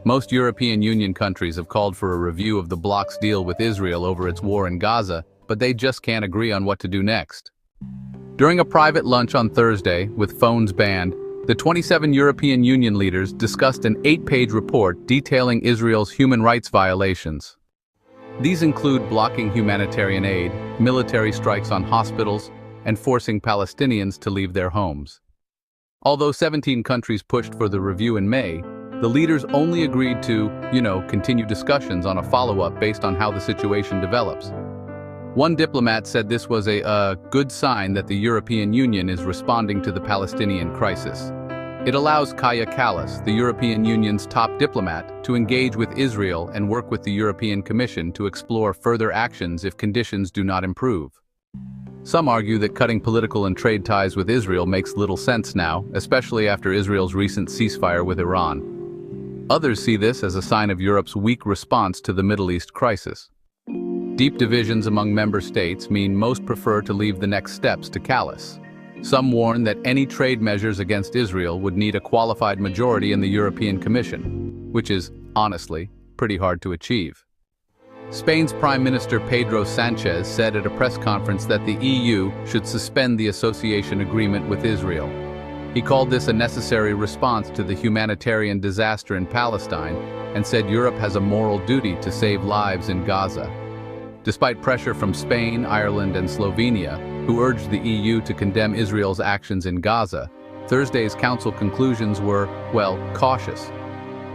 Most European Union countries have called for a review of the bloc's deal with Israel over its war in Gaza, but they just can't agree on what to do next. During a private lunch on Thursday, with phones banned, the 27 European Union leaders discussed an 8-page report detailing Israel's human rights violations. These include blocking humanitarian aid, military strikes on hospitals, and forcing Palestinians to leave their homes. Although 17 countries pushed for the review in May, the leaders only agreed to, continue discussions on a follow-up based on how the situation develops. One diplomat said this was a good sign that the European Union is responding to the Palestinian crisis. It allows Kaja Kallas, the European Union's top diplomat, to engage with Israel and work with the European Commission to explore further actions if conditions do not improve. Some argue that cutting political and trade ties with Israel makes little sense now, especially after Israel's recent ceasefire with Iran. Others see this as a sign of Europe's weak response to the Middle East crisis. Deep divisions among member states mean most prefer to leave the next steps to Kallas. Some warn that any trade measures against Israel would need a qualified majority in the European Commission, which is, honestly, pretty hard to achieve. Spain's Prime Minister Pedro Sanchez said at a press conference that the EU should suspend the association agreement with Israel. He called this a necessary response to the humanitarian disaster in Palestine and said Europe has a moral duty to save lives in Gaza. Despite pressure from Spain, Ireland, and Slovenia, who urged the EU to condemn Israel's actions in Gaza, Thursday's Council conclusions were, cautious.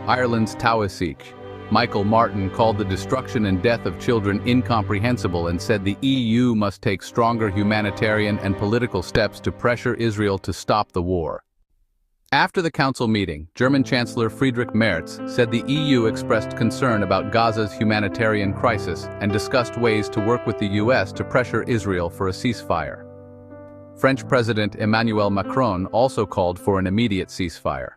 Ireland's Taoiseach, Michael Martin, called the destruction and death of children incomprehensible and said the EU must take stronger humanitarian and political steps to pressure Israel to stop the war. After the Council meeting, German Chancellor Friedrich Merz said the EU expressed concern about Gaza's humanitarian crisis and discussed ways to work with the US to pressure Israel for a ceasefire. French President Emmanuel Macron also called for an immediate ceasefire.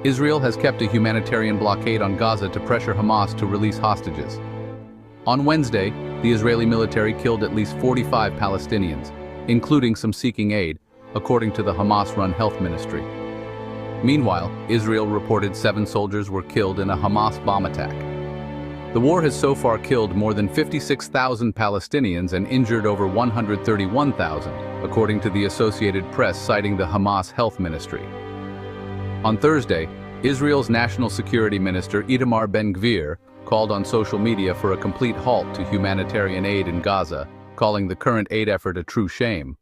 Israel has kept a humanitarian blockade on Gaza to pressure Hamas to release hostages. On Wednesday, the Israeli military killed at least 45 Palestinians, including some seeking aid, according to the Hamas-run health ministry. Meanwhile, Israel reported 7 soldiers were killed in a Hamas bomb attack. The war has so far killed more than 56,000 Palestinians and injured over 131,000, according to the Associated Press citing the Hamas health ministry. On Thursday, Israel's National Security Minister Itamar Ben-Gvir called on social media for a complete halt to humanitarian aid in Gaza, calling the current aid effort a true shame.